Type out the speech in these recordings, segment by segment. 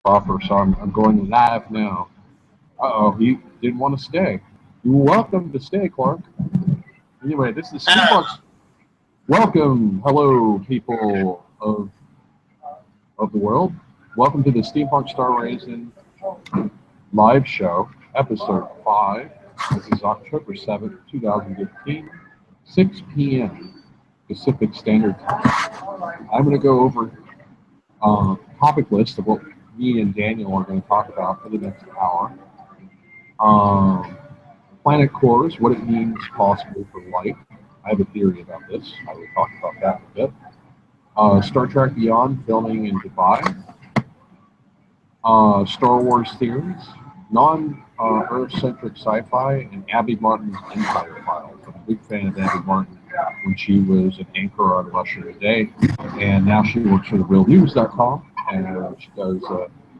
Buffer, so I'm going live now. Uh-oh, he didn't want to stay. You're welcome to stay, Clark. Anyway, this is Steampunk. Welcome, hello, people of the world. Welcome to the Steampunk Star Raisin live show, episode 5. This is October 7th, 2015, 6 p.m. Pacific Standard Time. I'm going to go over topic list of what me and Daniel are going to talk about for the next hour. Planet cores, what it means possibly for life. I have a theory about this. I will talk about that in a bit. Star Trek Beyond filming in Dubai. Star Wars theories, non-Earth-centric sci-fi, and Abby Martin's Empire Files. I'm a big fan of Abby Martin when she was an anchor on Russia Today, and now she works for TheRealNews.com, and she does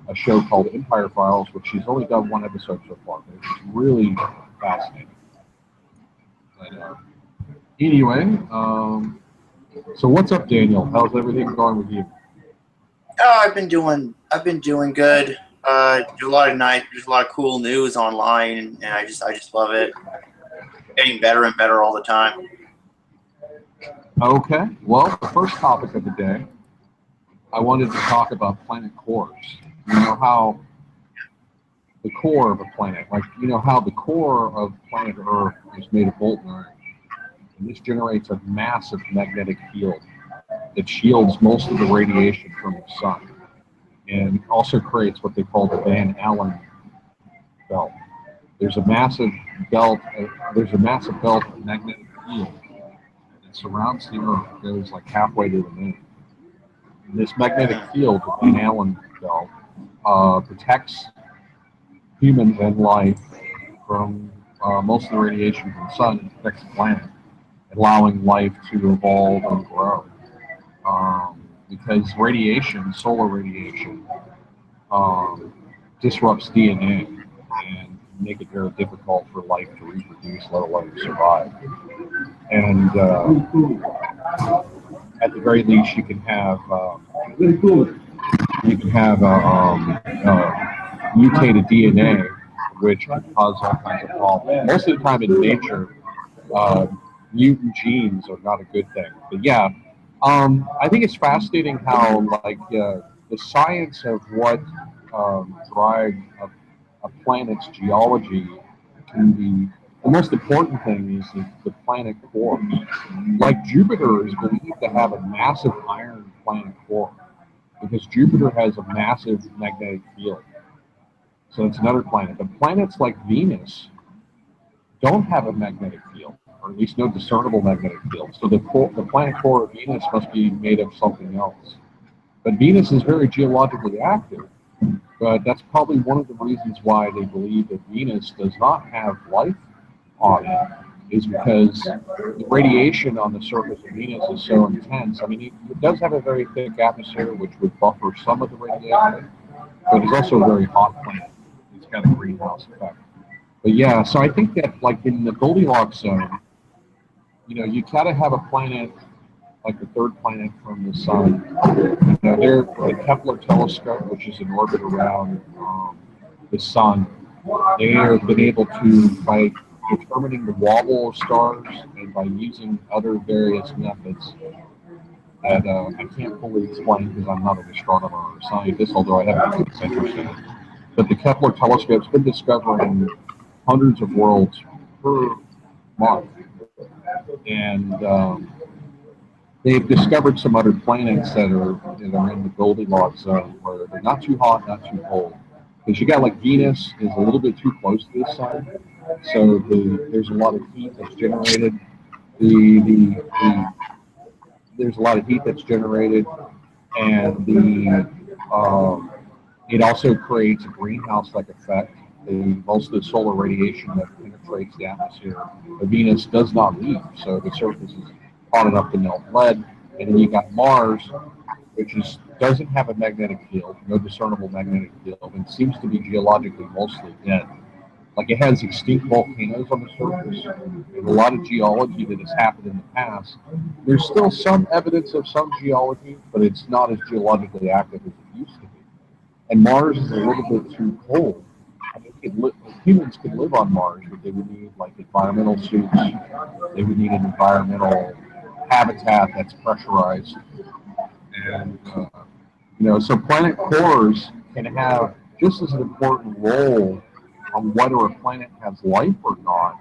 a show called Empire Files, which she's only done one episode so far, but it's really fascinating. But, anyway, so what's up, Daniel? How's everything going with you? Oh, I've been doing good. There's a lot of cool news online, and I just love it. Getting better and better all the time. Okay. Well, the first topic of the day, I wanted to talk about planet cores. You know how the core of a planet, like you know how the core of planet Earth is made of molten iron, and this generates a massive magnetic field that shields most of the radiation from the sun, and also creates what they call the Van Allen belt. There's a massive belt. There's a massive belt of magnetic field that surrounds the Earth. Goes like halfway to the moon. And this magnetic field, the Van Allen belt, protects humans and life from most of the radiation from the sun, and protects the planet, allowing life to evolve and grow. Because radiation, solar radiation, disrupts DNA and make it very difficult for life to reproduce, let alone survive. And at the very least, you can have mutated DNA, which can cause all kinds of problems. Most of the time in nature, mutant genes are not a good thing. But yeah, I think it's fascinating how the science of what drives a planet's geology can be. The most important thing is the planet core. Like Jupiter is believed to have a massive iron planet core because Jupiter has a massive magnetic field. So it's another planet. But planets like Venus don't have a magnetic field, or at least no discernible magnetic field. So the planet core of Venus must be made of something else. But Venus is very geologically active, but that's probably one of the reasons why they believe that Venus does not have life on it, is because the radiation on the surface of Venus is so intense. I mean, it does have a very thick atmosphere, which would buffer some of the radiation, but it's also a very hot planet. It's got a greenhouse effect. But yeah, so I think that like in the Goldilocks zone, you know, you gotta have a planet like the third planet from the sun. You know, the Kepler telescope, which is in orbit around the sun, they have been able to, by determining the wobble of stars and by using other various methods that I can't fully explain because I'm not an astronomer or a scientist, although I have a big interest in it. But the Kepler telescope's been discovering hundreds of worlds per month, and they've discovered some other planets that are in the Goldilocks zone where they're not too hot, not too cold. Because you got like Venus is a little bit too close to this sun, so there's a lot of heat that's generated. There's a lot of heat that's generated, and it also creates a greenhouse-like effect. Most of the solar radiation that penetrates the atmosphere of Venus does not leave, so the surface is hot enough to melt lead. And then you got Mars, which doesn't have a magnetic field, no discernible magnetic field, and seems to be geologically mostly dead. Like it has extinct volcanoes on the surface, and a lot of geology that has happened in the past. There's still some evidence of some geology, but it's not as geologically active as it used to be. and Mars is a little bit too cold. I mean, humans could live on Mars, but they would need like environmental suits. They would need an environmental habitat that's pressurized, and so planet cores can have just as an important role on whether a planet has life or not,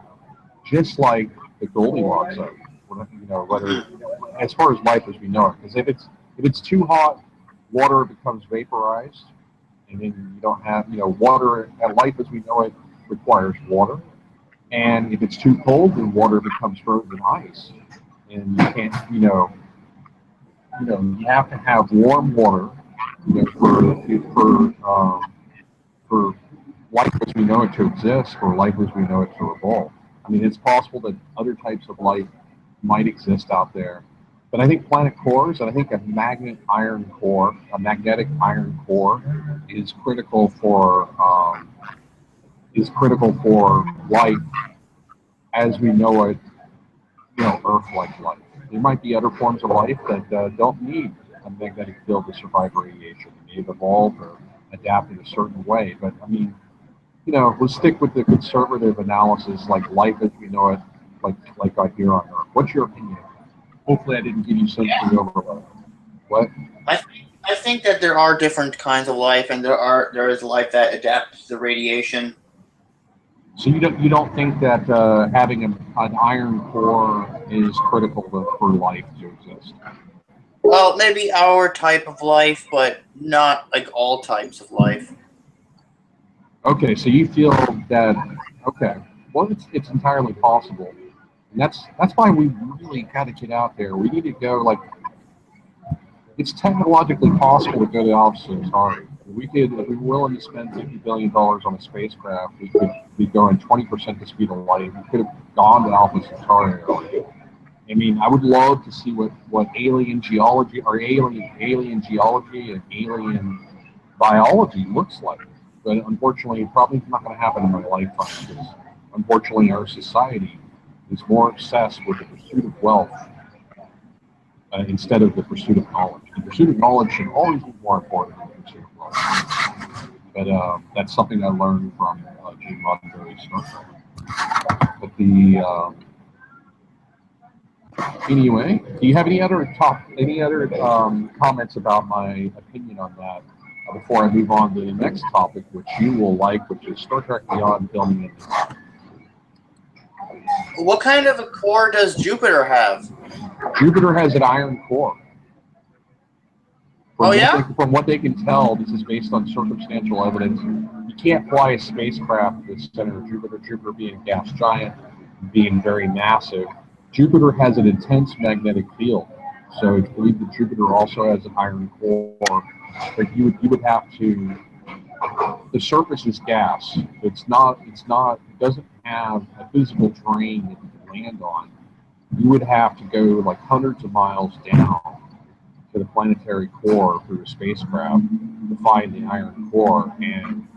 just like the Goldilocks zone. Whether as far as life as we know it, because if it's too hot, water becomes vaporized, and then you don't have water. And life as we know it requires water, and if it's too cold, then water becomes frozen ice, and you can't you have to have warm water for life as we know it to exist, or life as we know it to evolve. I mean, it's possible that other types of life might exist out there, but I think planet cores, and I think a magnetic iron core is critical for life as we know it, Earth-like life. There might be other forms of life that don't need a magnetic field to survive radiation. They may have evolved or adapted a certain way, but I mean, we'll stick with the conservative analysis, like life as we know it, like here on Earth. What's your opinion? Hopefully, I didn't give you sensory overload. What? I think that there are different kinds of life, and there is life that adapts to radiation. So you don't think that having an iron core is critical for life to exist? Well, maybe our type of life, but not like all types of life. Okay, so you feel that, okay, well, it's entirely possible. And that's why we really got to get out there. We need to go, like, it's technologically possible to go to Alpha Centauri. If we were willing to spend $50 billion on a spacecraft, we could be going 20% the speed of light. We could have gone to Alpha Centauri already. I mean, I would love to see what alien geology and alien biology looks like. But unfortunately, probably not going to happen in my lifetime, because unfortunately our society is more obsessed with the pursuit of wealth instead of the pursuit of knowledge. The pursuit of knowledge should always be more important than the pursuit of wealth. But that's something I learned from Gene Roddenberry's Star Trek. But anyway, do you have any other comments about my opinion on that before I move on to the next topic, which you will like, which is Star Trek Beyond filming in design? What kind of a core does Jupiter have? Jupiter has an iron core. From what they can tell, this is based on circumstantial evidence. You can't fly a spacecraft to the center of Jupiter, Jupiter being a gas giant, being very massive. Jupiter has an intense magnetic field, so it's believed that Jupiter also has an iron core. But you would have to. The surface is gas. It doesn't have a physical terrain that you can land on. You would have to go like hundreds of miles down to the planetary core through a spacecraft to find the iron core, and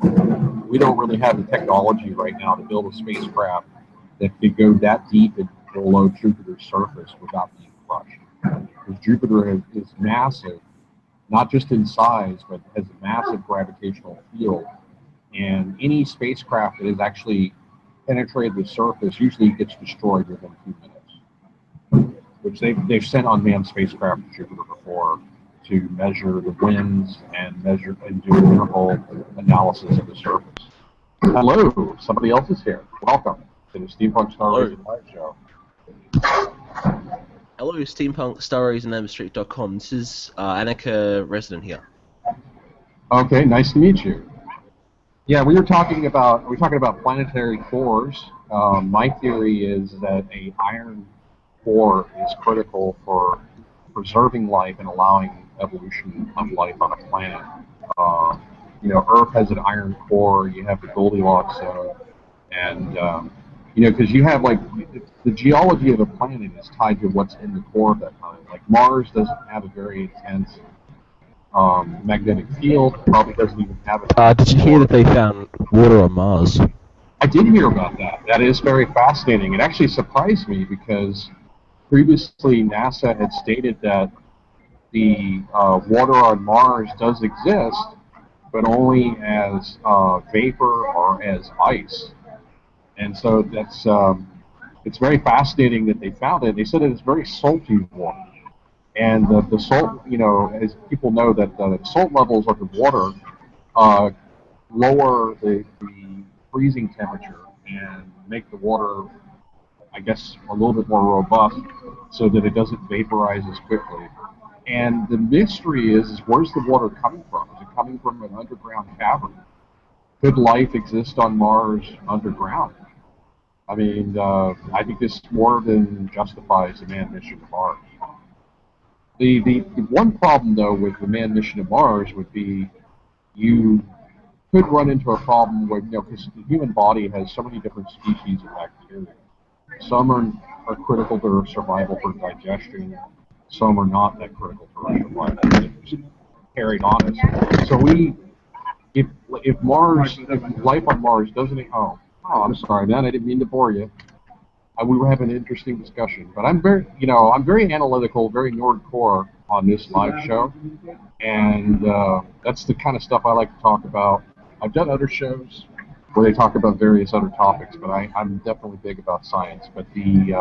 we don't really have the technology right now to build a spacecraft that could go that deep below Jupiter's surface without being crushed. Because Jupiter is massive, not just in size, but has a massive gravitational field, and any spacecraft that has actually penetrated the surface usually gets destroyed within a few minutes. Which they've sent unmanned spacecraft to Jupiter before to measure the winds and do interval analysis of the surface. Hello, somebody else is here. Welcome to the Steampunk Star Raisin Live Show. Hello, Steampunk Star Raisin Street.com. This is Annika Resident here. Okay, nice to meet you. Yeah, we're talking about planetary cores. My theory is that an iron core is critical for preserving life and allowing evolution of life on a planet. Earth has an iron core. You have the Goldilocks zone, and because you have the geology of a planet is tied to what's in the core of that planet. Like Mars doesn't have a very intense magnetic field. Probably doesn't even have a. Did you hear that they found water on Mars? I did hear about that. That is very fascinating. It actually surprised me because previously NASA had stated that the water on Mars does exist, but only as vapor or as ice. And so that's it's very fascinating that they found it. They said it's very salty water. And the salt, as people know, that the salt levels of the water lower the freezing temperature and make the water, I guess, a little bit more robust so that it doesn't vaporize as quickly. And the mystery is where's the water coming from? Is it coming from an underground cavern? Could life exist on Mars underground? I mean, I think this more than justifies the manned mission to Mars. The one problem, though, with the manned mission to Mars would be you could run into a problem where, because the human body has so many different species of bacteria. Some are critical to our survival for digestion. Some are not that critical for our survival. They're just carried on us. So if life on Mars doesn't, I'm sorry, man, I didn't mean to bore you. We were having an interesting discussion, but I'm very analytical, very nerdcore on this live show, and that's the kind of stuff I like to talk about. I've done other shows where they talk about various other topics, but I'm definitely big about science. But the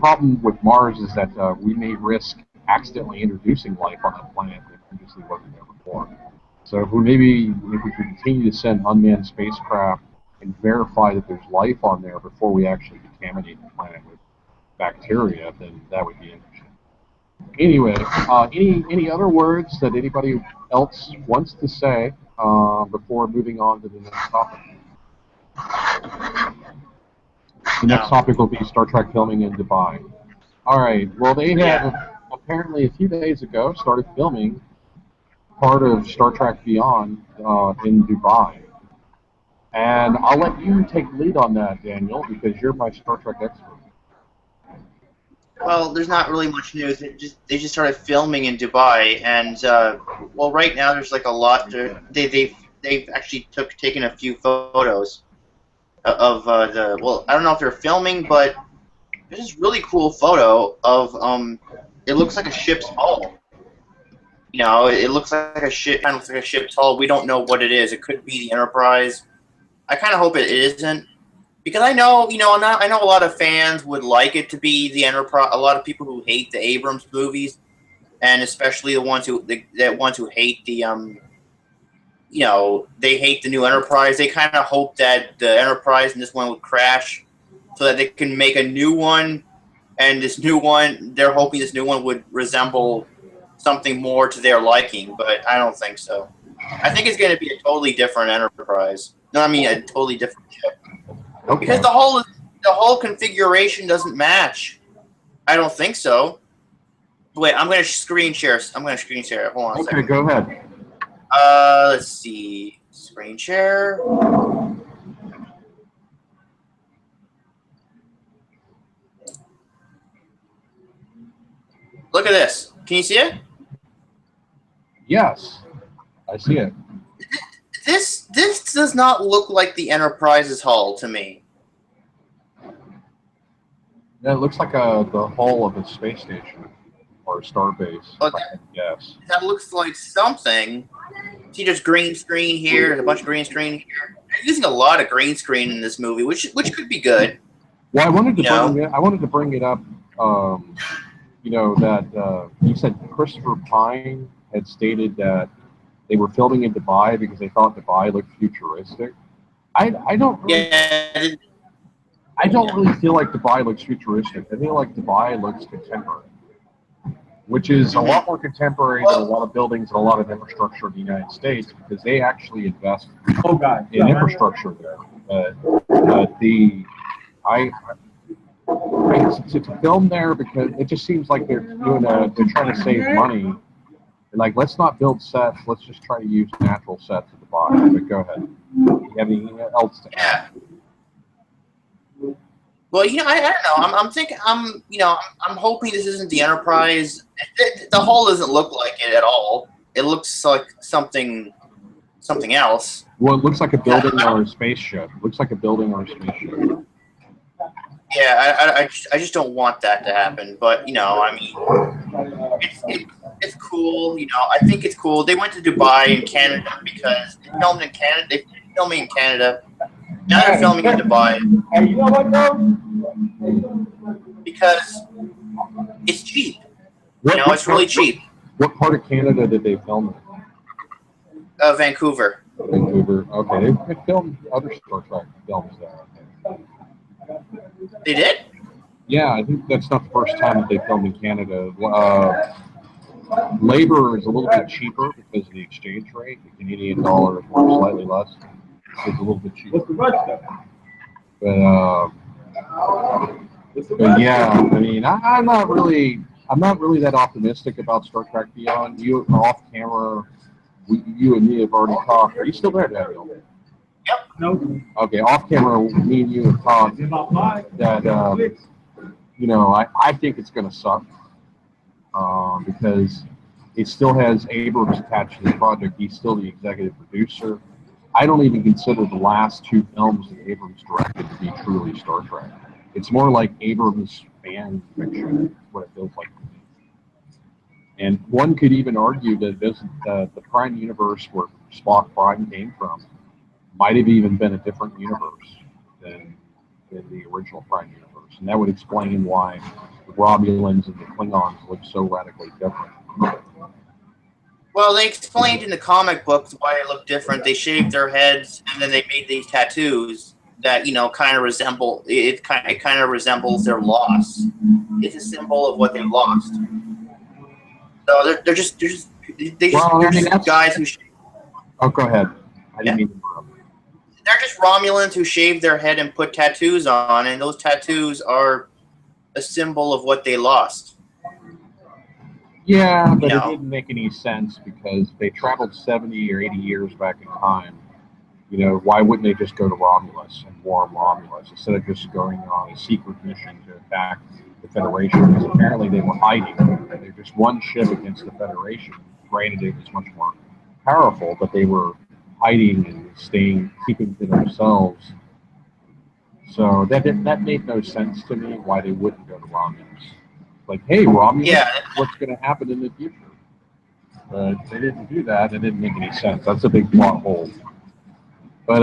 problem with Mars is that we may risk accidentally introducing life on that planet that previously wasn't there before. So if we continue to send unmanned spacecraft and verify that there's life on there before we actually contaminate the planet with bacteria, then that would be interesting. Anyway, any other words that anybody else wants to say before moving on to the next topic? The next topic will be Star Trek filming in Dubai. All right. Well, they have apparently a few days ago started filming part of Star Trek Beyond in Dubai. And I'll let you take lead on that, Daniel, because you're my Star Trek expert. Well, there's not really much news. They just started filming in Dubai, and right now there's like a lot. They've actually taken a few photos of the. Well, I don't know if they're filming, but there's this really cool photo of It looks like a ship's hull. It looks like a ship. Kind of looks like a ship's hull. We don't know what it is. It could be the Enterprise. I kind of hope it isn't. Because I know, I know a lot of fans would like it to be the Enterprise. A lot of people who hate the Abrams movies, and especially the ones who hate the they hate the new Enterprise. They kind of hope that the Enterprise and this one would crash, so that they can make a new one. And this new one, they're hoping this new one would resemble something more to their liking. But I don't think so. I think it's going to be a totally different Enterprise. No, I mean a totally different ship. Okay. Because the whole configuration doesn't match. I don't think so. Wait, I'm gonna screen share. Hold on a second. Okay, go ahead. Let's see. Screen share. Look at this. Can you see it? Yes, I see it. This does not look like the Enterprise's hull to me. Yeah, it looks like the hull of a space station or a star base. Yes. That looks like something. See, there's green screen here. There's a bunch of green screen here. They're using a lot of green screen in this movie, which could be good. Well, I wanted to bring it up. That you said Christopher Pine had stated that they were filming in Dubai because they thought Dubai looked futuristic. I don't really feel like Dubai looks futuristic. I feel like Dubai looks contemporary, which is a lot more contemporary than a lot of buildings and a lot of infrastructure in the United States because they actually invest in infrastructure there. To film there because it just seems like they're trying to save money. Like, let's not build sets. Let's just try to use natural sets at the bottom. But go ahead. Do you have anything else to add? Well, I don't know. I'm thinking. I'm hoping this isn't the Enterprise. The hull doesn't look like it at all. It looks like something else. Well, it looks like a building or a spaceship. Yeah, I just don't want that to happen. But I mean, it's cool. You know, I think it's cool. They went to Dubai and Canada because they filmed in Canada. They finished filming in Canada. Now they're filming in Dubai Hey, you know what though? because it's cheap. What, You know, it's really cheap. What part of Canada did they film Vancouver. in? Vancouver. Okay, they filmed other Star Trek films there. They did? Yeah, I think that's not the first time that they filmed in Canada. Labor is a little bit cheaper because of the exchange rate. The Canadian dollar is slightly less. It's a little bit cheaper. What's the rush though? But yeah, I mean, I'm not really that optimistic about Star Trek Beyond. You off camera, you and me have already talked. Are you still there, Daniel? Yep. No. Okay, off camera, me and you have talked It's about 5. that you know, I think it's going to suck because it still has Abrams attached to the project. He's still the executive producer. I don't even consider the last 2 films that Abrams directed to be truly Star Trek. It's more like Abrams fan fiction, what it feels like to me. And one could even argue that the Prime universe where Spock Prime came from might have even been a different universe than the original Prime universe. And that would explain why the Romulans and the Klingons look so radically different. Well, they explained in the comic books why they look different. They shaved their heads and then they made these tattoos that, you know, kind of resemble it. Kind of resembles their loss. It's a symbol of what they lost. So they're just guys who. Oh, go ahead. I didn't mean to interrupt. They're just Romulans who shaved their head and put tattoos on, and those tattoos are a symbol of what they lost. Yeah, but it didn't make any sense because they traveled 70 or 80 years back in time. You know, why wouldn't they just go to Romulus and warn Romulus instead of just going on a secret mission to attack the Federation? Because apparently they were hiding. They're just one ship against the Federation. Granted, it was much more powerful, but they were hiding and keeping to themselves. So that made no sense to me. Why they wouldn't go to Romulus? Like, hey, Romulus, what's going to happen in the future? But they didn't do that. It didn't make any sense. That's a big plot hole. But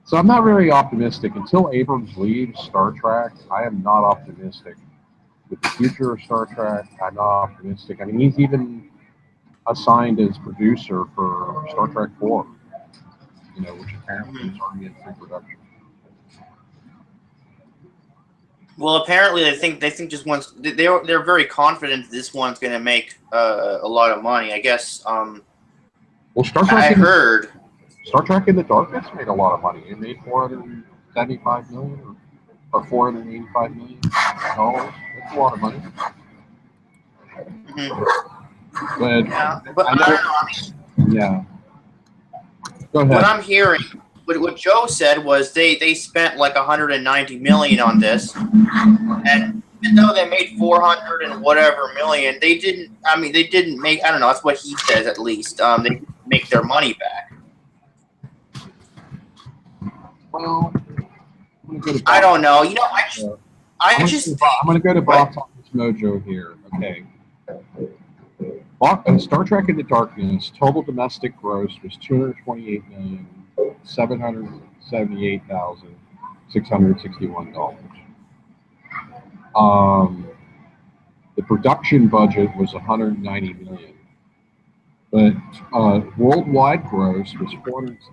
so I'm not very optimistic until Abrams leaves Star Trek. I am not optimistic with the future of Star Trek. I'm not optimistic. I mean, he's even assigned as producer for Star Trek 4, you know, which apparently is already in pre-production. Well, apparently they think just once they're very confident this one's going to make a lot of money. I guess. Well, Star Trek. I heard. Star Trek in the Darkness made a lot of money. It made $475 million or $485 million. That's a lot of money. Mm-hmm. But yeah, but I don't know. Yeah. Go ahead. What I'm hearing, what Joe said was they spent like $190 million on this, and even though they made 400 and whatever million, they didn't. I mean, they didn't make. I don't know. That's what he says at least. They didn't make their money back. Well, I don't know. You know, I'm going to go to Box Office Mojo here. Okay. Star Trek Into Darkness total domestic gross was $228,778,661. The production budget was $190 million, but worldwide gross was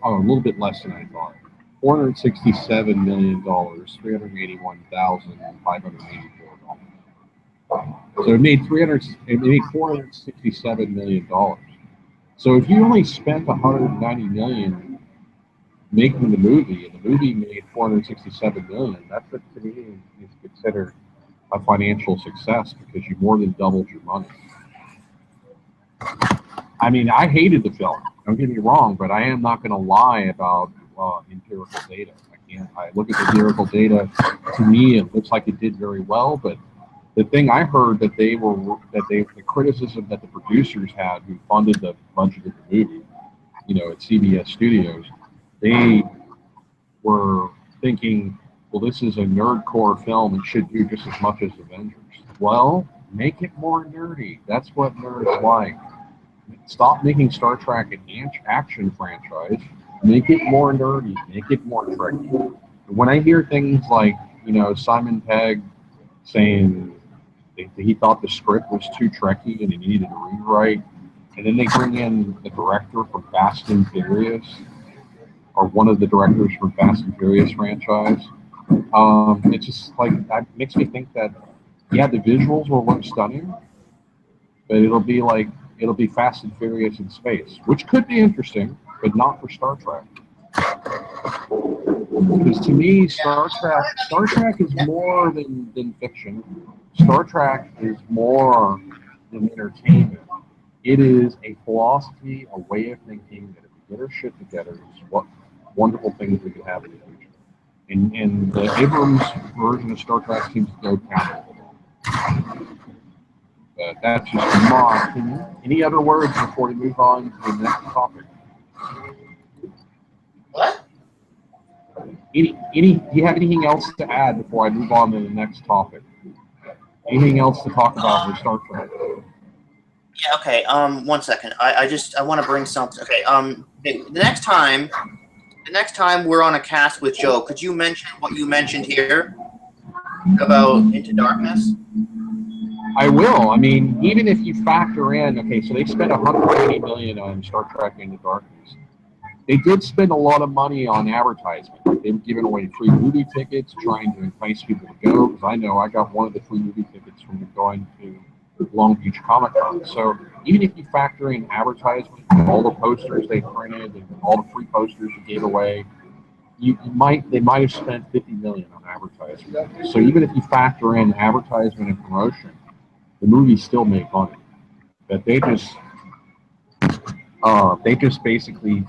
a little bit less than I thought. $467 million, $381,584. So it made $467 million. So if you only spent $190 million making the movie, and the movie made $467 million, that's what to me is considered a financial success because you more than doubled your money. I mean, I hated the film. Don't get me wrong, but I am not going to lie about empirical data. I look at the empirical data. To me, it looks like it did very well. But the thing I heard the criticism that the producers had, who funded the budget of the movie, you know, at CBS Studios, they were thinking, well, this is a nerdcore film and should do just as much as Avengers. Well, Make it more nerdy. That's what nerds like. Stop making Star Trek an action franchise. Make it more nerdy. Make it more tricky. When I hear things like, Simon Pegg saying he thought the script was too Trekky and he needed a rewrite, and then they bring in the director from Fast and Furious, or one of the directors from Fast and Furious franchise, it's just like that makes me think that yeah, the visuals will look stunning, but it'll be Fast and Furious in space, which could be interesting, but not for Star Trek. Because to me, Star Trek is more than fiction. Star Trek is more than entertainment. It is a philosophy, a way of thinking that if we get our shit together, is what wonderful things we could have in the future. And the Abrams version of Star Trek seems to go counter. But that's just my opinion. Any other words before we move on to the next topic? What? Do you have anything else to add before I move on to the next topic? Anything else to talk about with Star Trek? Yeah, okay, 1 second. I want to bring something. Okay, the next time we're on a cast with Joe, could you mention what you mentioned here about Into Darkness? I will. I mean, even if you factor in, okay, so they spent $180 million on Star Trek Into Darkness. They did spend a lot of money on advertisement. They were giving away free movie tickets, trying to entice people to go. Because I know I got one of the free movie tickets from going to Long Beach Comic Con. So even if you factor in advertisement, all the posters they printed, and all the free posters you gave away, they might have spent $50 million on advertisement. So even if you factor in advertisement and promotion, the movie still made money. But they just basically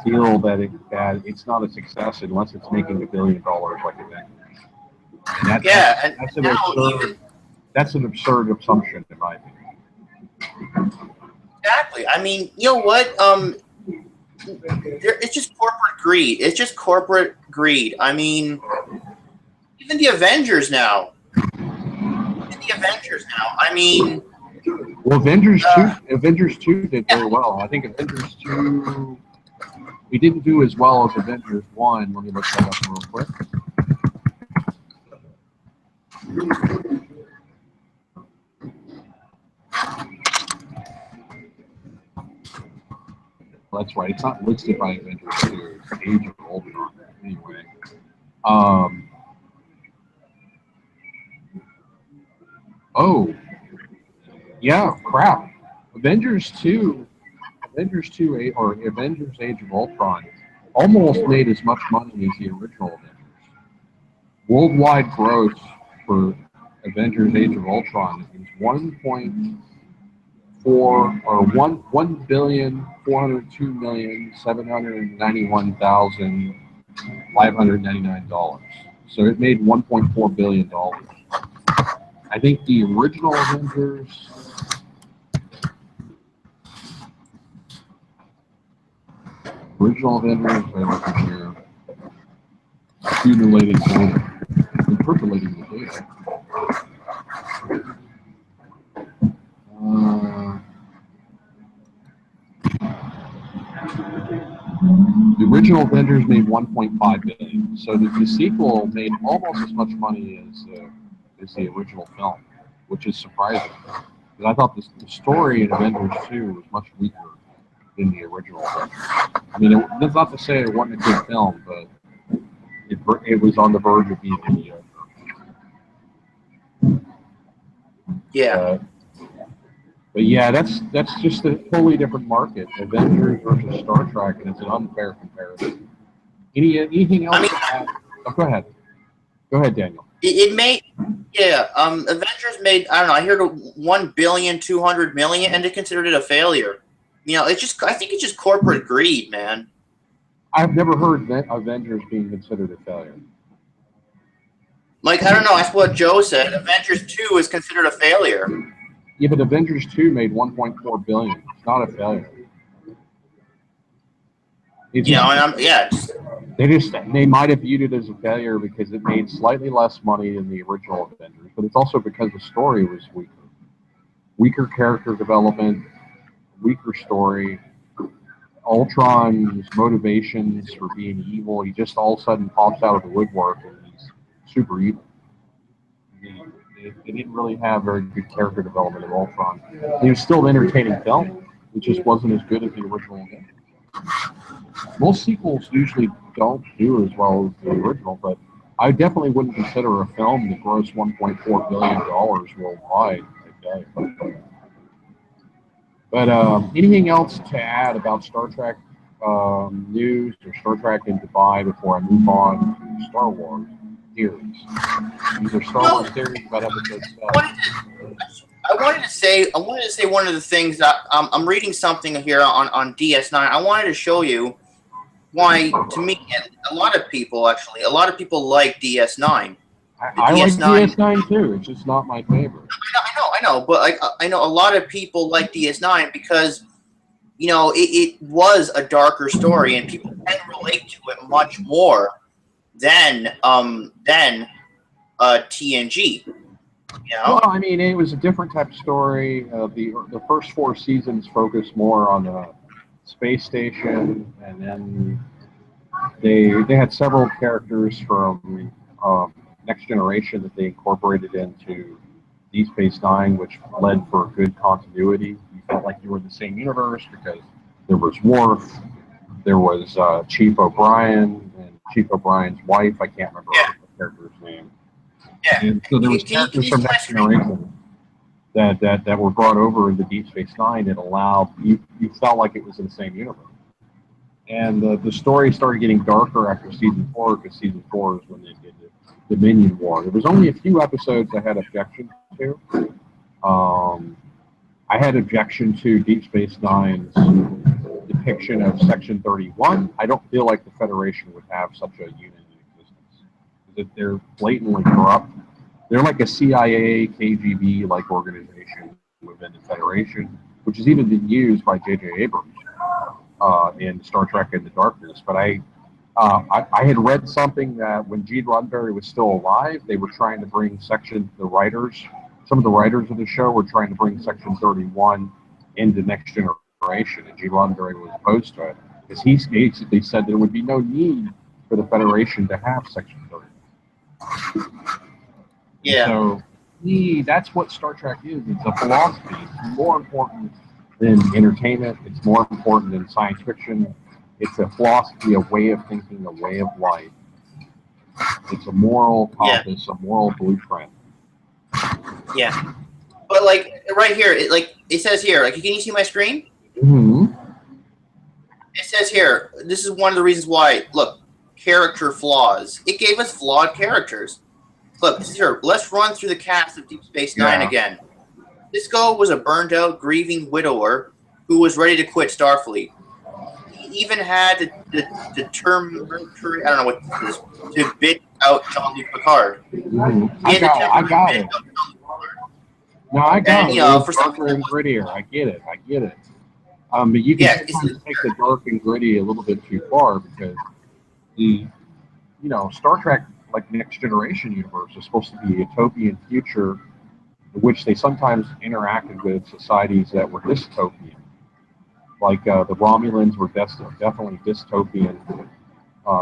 feel that it's not a success unless it's making $1 billion like Avengers. And that's an absurd assumption in my opinion. Exactly. I mean, you know what? It's just corporate greed. It's just corporate greed. I mean, even the Avengers now. I mean, well, Avengers 2 did very well. I think Avengers 2 we didn't do as well as Avengers 1. Let me look that up real quick. Well, that's right. It's not listed by Avengers 2. It's Age of Ultron. Anyway. Oh. Yeah, crap. Avengers 2 or Avengers Age of Ultron almost made as much money as the original Avengers. Worldwide gross for Avengers Age of Ultron is 1.402,791,599 So it made $1.4 billion. I think the original Avengers look at here, accumulated data, interpolating the data. The original Avengers made $1.5 billion, so the sequel made almost as much money as the original film, which is surprising. Because I thought the story in Avengers 2 was much weaker than the original Avengers. I mean, that's not to say it wasn't a good film, but it was on the verge of being mediocre. yeah. But yeah, that's just a totally different market. Avengers versus Star Trek, and it's an unfair comparison. Anything else? Go ahead. Go ahead, Daniel. It made, Avengers made, I don't know, I heard $1,200,000,000 and they considered it a failure. You know, I think it's just corporate greed, man. I've never heard that Avengers being considered a failure. Like, I don't know, that's what Joe said. Avengers 2 is considered a failure. Yeah, but Avengers 2 made $1.4 billion. It's not a failure. They might have viewed it as a failure because it made slightly less money than the original Avengers, but it's also because the story was weaker. weaker character development, weaker story. Ultron's motivations for being evil, he just all of a sudden pops out of the woodwork and he's super evil. They didn't really have very good character development of Ultron. He was still an entertaining film. It just wasn't as good as the original game. Most sequels usually don't do as well as the original, but I definitely wouldn't consider a film that grossed $1.4 billion worldwide. Okay. But anything else to add about Star Trek news or Star Trek in Dubai before I move on to Star Wars theories? These are Star Wars theories about episode 7. I wanted to say one of the things that I'm reading something here on DS9. I wanted to show you why, to me, a lot of people like DS9. I like DS9 too. It's just not my favorite. I know, but I know a lot of people like DS9 because it was a darker story and people can relate to it much more than TNG. Well, I mean, it was a different type of story. The first 4 seasons focused more on the space station, and then they had several characters from Next Generation that they incorporated into Deep Space Nine, which led for good continuity. You felt like you were in the same universe because there was Worf, there was Chief O'Brien, and Chief O'Brien's wife. I can't remember the character's name. Yeah. And so there was characters from Next Generation that were brought over into Deep Space Nine that allowed you felt like it was in the same universe. And the story started getting darker after season 4 because season 4 is when they did the Dominion War. There was only a few episodes I had objections to. I had objection to Deep Space Nine's depiction of Section 31. I don't feel like the Federation would have such a unit in existence. That they're blatantly corrupt. They're like a CIA, KGB-like organization within the Federation, which has even been used by J.J. Abrams in Star Trek Into Darkness. But I had read something that when Gene Roddenberry was still alive, they were trying to bring some of the writers of the show were trying to bring Section 31 into Next Generation, and Gene Roddenberry was opposed to it because he basically said there would be no need for the Federation to have Section 31. Yeah. So that's what Star Trek is. It's a philosophy. It's more important than entertainment. It's more important than science fiction. It's a philosophy, a way of thinking, a way of life. It's a moral compass, a moral blueprint. Yeah. But like right here, it says here, like, can you see my screen? Mm-hmm. It says here, this is one of the reasons why, look, character flaws. It gave us flawed characters. Look, here, let's run through the cast of Deep Space Nine again. Sisko was a burned-out, grieving widower who was ready to quit Starfleet. He even had the term, I don't know what this is, to bid out Jean-Luc Picard. Mm-hmm. I got it. No, I got it. For darker and grittier. I get it. But you can sometimes take the dark and gritty a little bit too far because Star Trek, like Next Generation universe, is supposed to be a utopian future in which they sometimes interacted with societies that were dystopian. Like the Romulans were definitely dystopian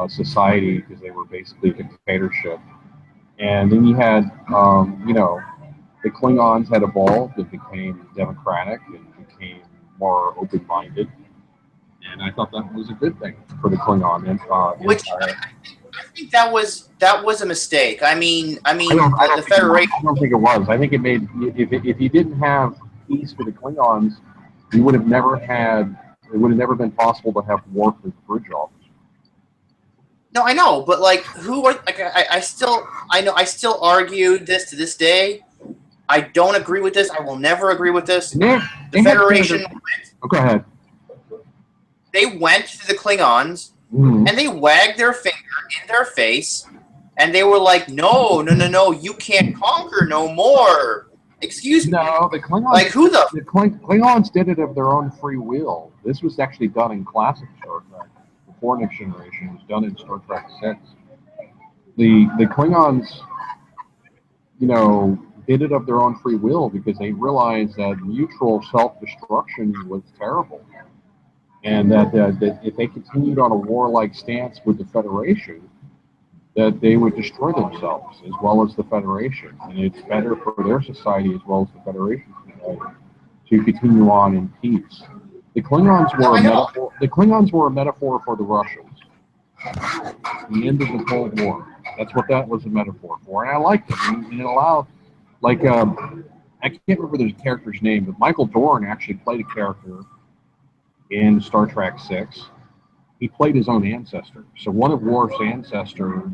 society because they were basically a dictatorship. And then you had, the Klingons had evolved and became democratic and became more open-minded. And I thought that was a good thing for the Klingon Empire. I think that was a mistake. I mean, the Federation. I don't think it was. I think it made if you didn't have peace for the Klingons, you would have never had. It would have never been possible to have Worf as bridge officer. No, I know, but like, who are like? I still argue this to this day. I don't agree with this. I will never agree with this. The Federation. Go ahead. They went to the Klingons. Mm-hmm. And they wagged their finger in their face, and they were like, no, you can't conquer no more. Excuse me. No, the Klingons. Like, who the Klingons did it of their own free will. This was actually done in classic Star Trek. Before Next Generation, it was done in Star Trek 6. The Klingons, did it of their own free will because they realized that mutual self-destruction was terrible, and that if they continued on a warlike stance with the Federation, that they would destroy themselves as well as the Federation, and it's better for their society as well as the Federation society to continue on in peace. The Klingons were a metaphor. The Klingons were a metaphor for the Russians. The end of the Cold War. That's what that was a metaphor for, and I liked it. And it allowed, like, I can't remember the character's name, but Michael Dorn actually played a character in Star Trek VI. He played his own ancestor. So one of Worf's ancestors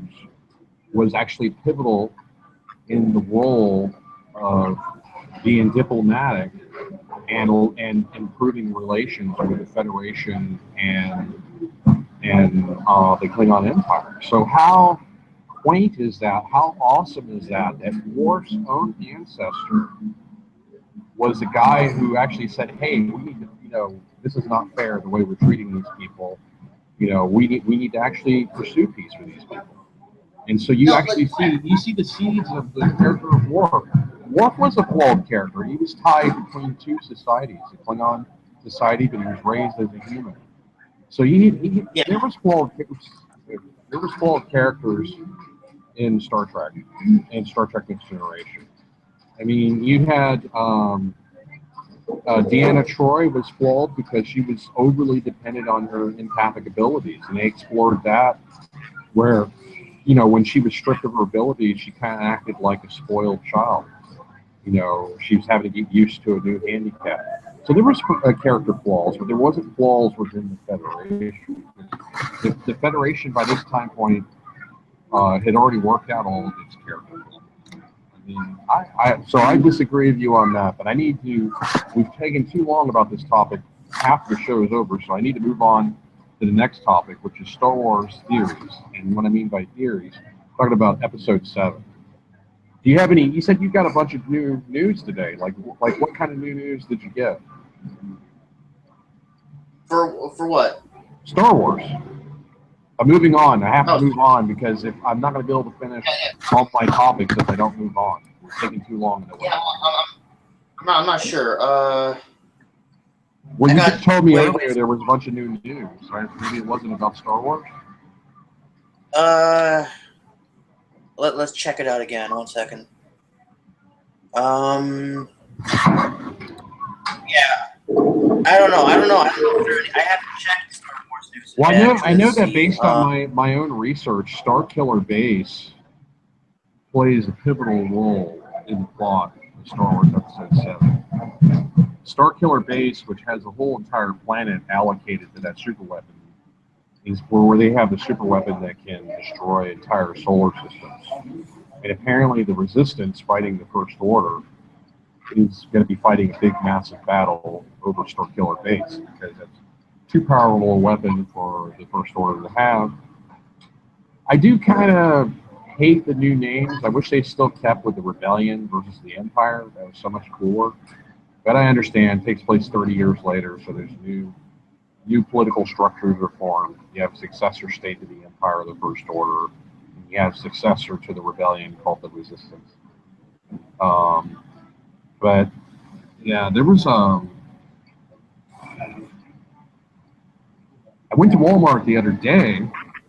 was actually pivotal in the role of being diplomatic and improving relations with the Federation and the Klingon Empire. So how quaint is that? How awesome is that? That Worf's own ancestor was the guy who actually said, "Hey, we need to, this is not fair the way we're treating these people. We need to actually pursue peace with these people." And so you actually see the seeds of the character of Worf. Worf was a flawed character. He was tied between two societies, the Klingon society, but he was raised as a human. So there was flawed characters in Star Trek, and Star Trek Next Generation. I mean, you had Deanna Troi was flawed because she was overly dependent on her empathic abilities, and they explored that where, when she was stripped of her abilities, she kind of acted like a spoiled child. She was having to get used to a new handicap. So there was character flaws, but there wasn't flaws within the Federation. The Federation, by this time point, had already worked out all of its characters. I mean, so I disagree with you on that, but we've taken too long about this topic. Half the show is over, so I need to move on to the next topic, which is Star Wars theories. And what I mean by theories, I'm talking about Episode 7. Do you have any? You said you got a bunch of new news today. Like what kind of new news did you get? For what? Star Wars. I'm moving on. I have to move on because if I'm not going to be able to finish all my topics if I don't move on. It's taking too long. Yeah, I'm not sure. Well, you just told me earlier there was a bunch of new news, right? Maybe it wasn't about Star Wars? Let's check it out again. 1 second. Yeah. I don't know. I haven't checked Star Wars news. Well, I know that based on my own research, Starkiller Base plays a pivotal role in the plot of Star Wars Episode 7. Starkiller Base, which has a whole entire planet allocated to that superweapon, is where they have the superweapon that can destroy entire solar systems. And apparently the Resistance fighting the First Order is going to be fighting a big, massive battle over Starkiller Base because it's too powerful a weapon for the First Order to have. I do kind of hate the new names. I wish they still kept with the Rebellion versus the Empire. That was so much cooler. But I understand it takes place 30 years later, so there's new political structures are formed. You have a successor state to the Empire of the First Order. And you have a successor to the Rebellion called the Resistance. But yeah, there was I went to Walmart the other day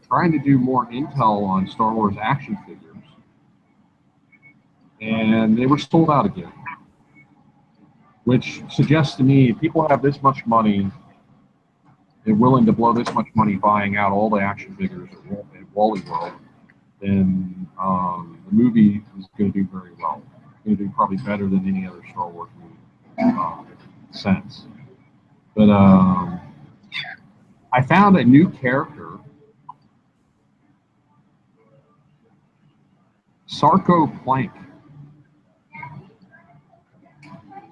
trying to do more intel on Star Wars action figures, and they were sold out again, which suggests to me if people have this much money, they're willing to blow this much money buying out all the action figures at Wally World, then the movie is going to do very well. It's going to do probably better than any other Star Wars movie since. But I found a new character, Sarko Plank.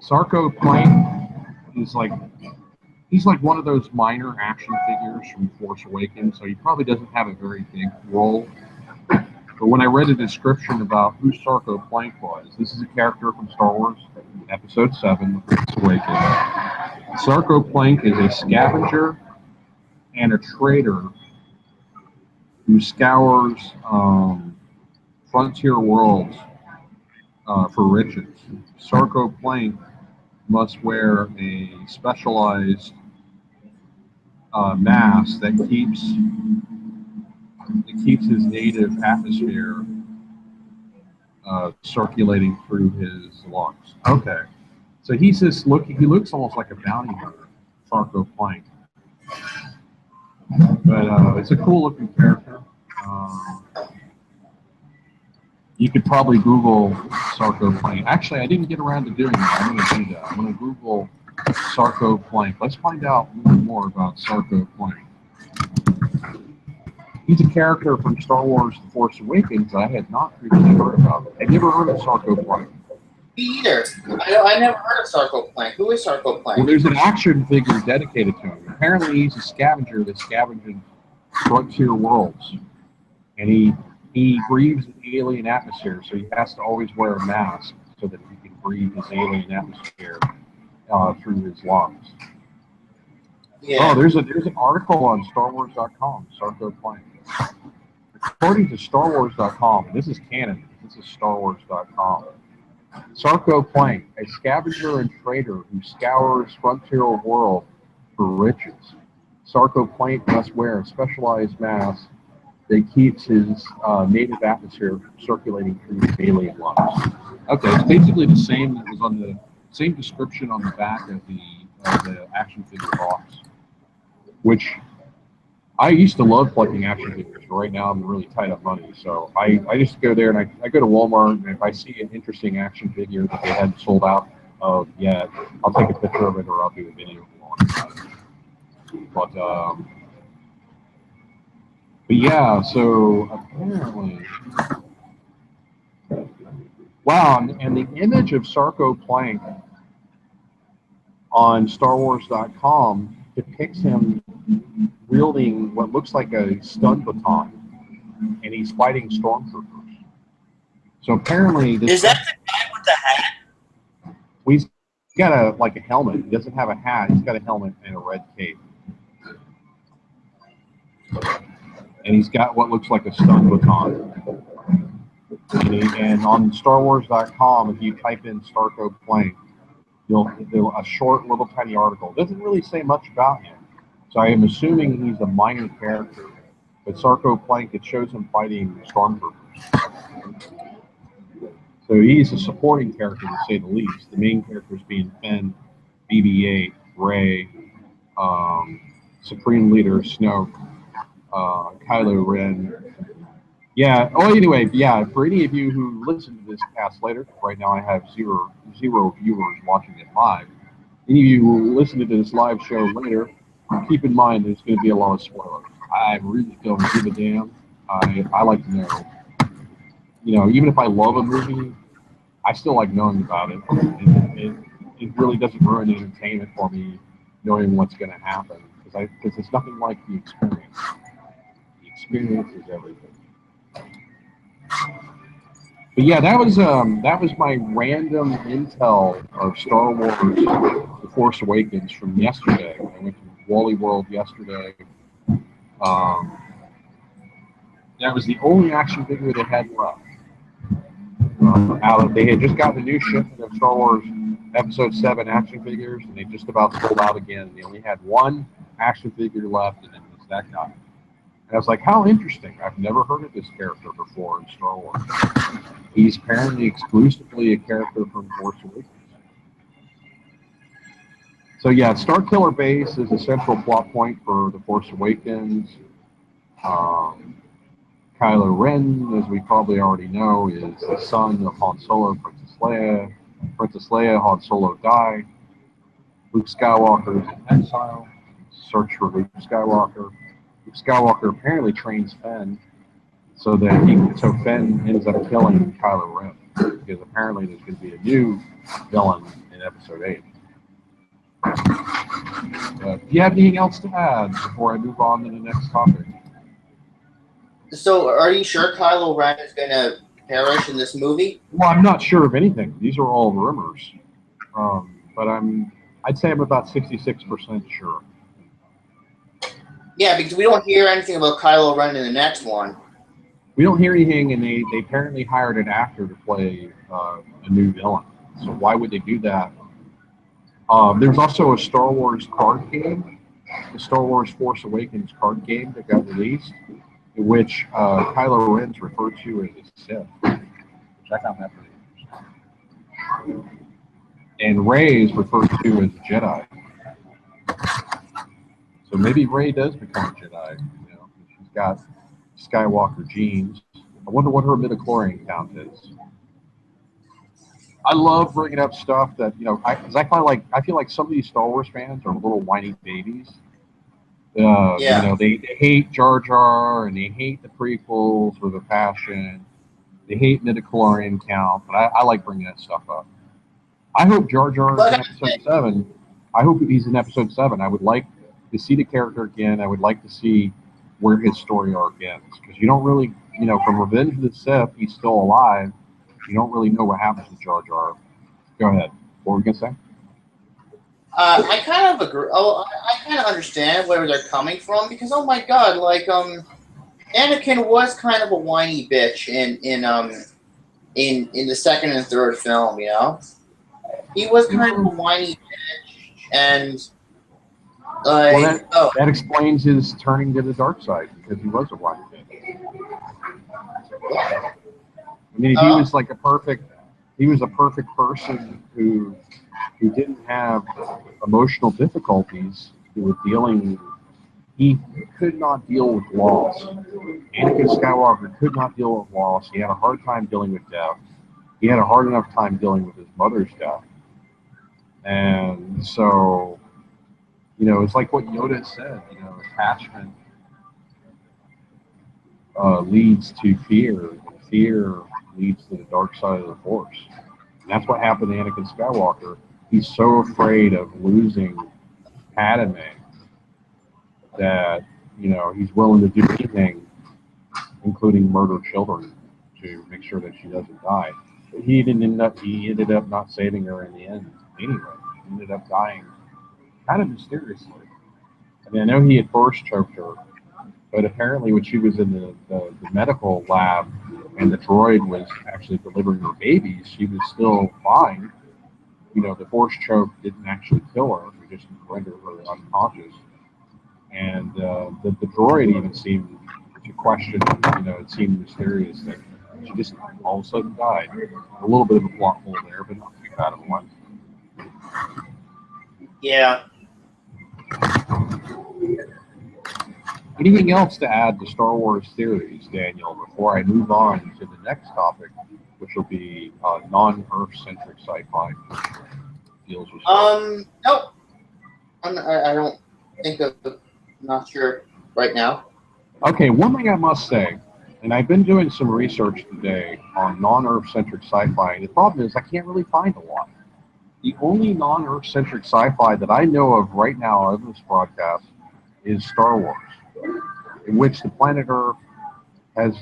Sarko Plank is he's like one of those minor action figures from Force Awakens, so he probably doesn't have a very big role. But when I read a description about who Sarko Plank was, this is a character from Star Wars Episode 7, Force Awakens. Sarko Plank is a scavenger and a trader who scours frontier worlds for riches. Sarko Plank must wear a specialized mask that keeps his native atmosphere circulating through his lungs. Okay, so he's this look. He looks almost like a bounty hunter, Sarko Plank, but it's a cool looking character. You could probably Google Sarko Plank. Actually, I didn't get around to doing that. I'm going to do that. I'm going to Google Sarko Plank. Let's find out a little more about Sarko Plank. He's a character from Star Wars The Force Awakens I had not previously heard about. Have you ever heard of Sarko Plank? Me either. I never heard of Sarko Plank. Who is Sarko Plank? Well, there's an action figure dedicated to him. Apparently, he's a scavenger that scavenges frontier worlds. And he breathes an alien atmosphere, so he has to always wear a mask so that he can breathe his alien atmosphere through his lungs. Yeah. Oh, there's an article on StarWars.com, Sarko Plank. According to StarWars.com, this is canon, this is StarWars.com. Sarko Plank, a scavenger and trader who scours frontier world for riches. Sarko Plank must wear a specialized mask that keeps his native atmosphere circulating through his alien lungs. Okay, it's basically the same that was on the same description on the back of the action figure box. Which I used to love collecting action figures, but right now I'm really tight up money. So I just go there and I go to Walmart, and if I see an interesting action figure that they hadn't sold out of yet, I'll take a picture of it or I'll do a video on it. But yeah, so apparently, wow, and the image of Sarko Plank on StarWars.com depicts him wielding what looks like a stun baton, and he's fighting stormtroopers. So apparently, this is that the guy with the hat? He's got a helmet. He doesn't have a hat. He's got a helmet and a red cape, and he's got what looks like a stun baton. And on StarWars.com, if you type in Sarko Plank, you'll a short little tiny article. It doesn't really say much about him. So I am assuming he's a minor character. But Sarko Plank, it shows him fighting stormtroopers. So he's a supporting character, to say the least. The main characters being Finn, BB-8, Rey, Supreme Leader Snoke, Kylo Ren. Yeah. Oh, anyway, yeah. For any of you who listen to this cast later, right now I have zero viewers watching it live. Any of you who listen to this live show later, keep in mind there's going to be a lot of spoilers. I really don't give a damn. I like to know. You know, even if I love a movie, I still like knowing about it. It really doesn't ruin the entertainment for me knowing what's going to happen because it's nothing like the experience. The experience is everything. But yeah, that was my random intel of Star Wars: The Force Awakens from yesterday. I went to Wally World yesterday. That was the only action figure they had left. They had just gotten a new shipment of Star Wars Episode 7 action figures, and they just about sold out again. They only had one action figure left, and it was that guy. And I was like, how interesting. I've never heard of this character before in Star Wars. He's apparently exclusively a character from Force Awakens. So yeah, Starkiller Base is a central plot point for The Force Awakens. Kylo Ren, as we probably already know, is the son of Han Solo, Princess Leia. Princess Leia, Han Solo die. Luke Skywalker is in exile. Search for Luke Skywalker. Luke Skywalker apparently trains Finn so Finn ends up killing Kylo Ren because apparently there's going to be a new villain in Episode 8. Do you have anything else to add before I move on to the next topic? So, are you sure Kylo Ren is going to perish in this movie? Well, I'm not sure of anything. These are all rumors, but I'd say I'm about 66% sure. Yeah, because we don't hear anything about Kylo Ren in the next one. We don't hear anything, and they apparently hired an actor to play a new villain. So why would they do that? There's also a Star Wars card game, the Star Wars Force Awakens card game that got released, in which Kylo Ren's referred to as a Sith, which I found that pretty interesting. And Rey is referred to as a Jedi. So maybe Rey does become a Jedi. You know, she's got Skywalker genes. I wonder what her midichlorian count is. I love bringing up stuff that, you know, I feel like some of these Star Wars fans are little whiny babies. Yeah. You know, they hate Jar Jar and they hate the prequels with a passion. They hate midichlorian count, but I like bringing that stuff up. I hope Jar Jar is in episode 7. I hope he's in episode 7. I would like to see the character again. I would like to see where his story arc ends, because you don't really, you know, from Revenge of the Sith, he's still alive. You don't really know what happens to Jar Jar. Go ahead. What were we gonna say? I kind of agree. Oh, I kind of understand where they're coming from, because oh my god, like Anakin was kind of a whiny bitch in the second and third film. You know, he was kind of a whiny bitch, and like that explains his turning to the dark side, because he was a whiny bitch. I mean, he was like he was a perfect person who didn't have emotional difficulties. He could not deal with loss. Anakin Skywalker could not deal with loss. He had a hard time dealing with death. He had a hard enough time dealing with his mother's death. And so, you know, it's like what Yoda said, you know, attachment leads to fear, and fear leads to the dark side of the Force. And that's what happened to Anakin Skywalker. He's so afraid of losing Padme that, you know, he's willing to do anything, including murder children, to make sure that she doesn't die. But he ended up not saving her in the end anyway. He ended up dying kind of mysteriously. I mean, I know he had first choked her, but apparently when she was in the medical lab and the droid was actually delivering her babies, she was still fine. You know, the force choke didn't actually kill her; it just rendered her unconscious. And the droid even seemed to question, you know, it seemed mysterious that she just all of a sudden died. A little bit of a plot hole there, but not too bad of a one. yeah. Anything else to add to Star Wars theories, Daniel, before I move on to the next topic, which will be non-Earth centric sci-fi deals with Nope. I don't think of. Not sure right now. Okay, one thing I must say, and I've been doing some research today on non-Earth centric sci-fi, and the problem is I can't really find a lot. The only non-Earth centric sci-fi that I know of right now of this broadcast is Star Wars, in which the planet Earth has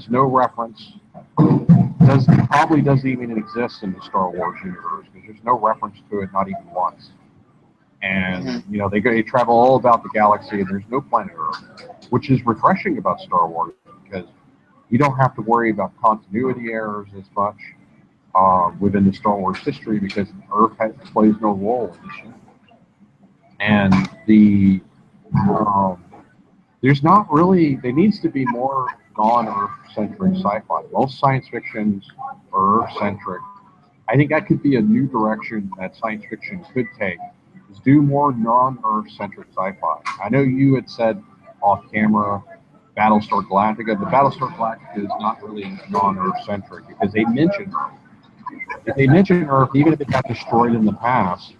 no reference, probably doesn't even exist in the Star Wars universe, because there's no reference to it, not even once. And you know, they travel all about the galaxy, and there's no planet Earth, which is refreshing about Star Wars, because you don't have to worry about continuity errors as much within the Star Wars history, because Earth plays no role in this universe. And there's not really, there needs to be more non-Earth centric sci-fi. Most science fictions are Earth centric. I think that could be a new direction that science fiction could take, is do more non-Earth centric sci-fi. I know you had said off camera Battlestar Galactica, but Battlestar Galactica is not really non-Earth centric, because they mention Earth. If they mention Earth, even if it got destroyed in the past,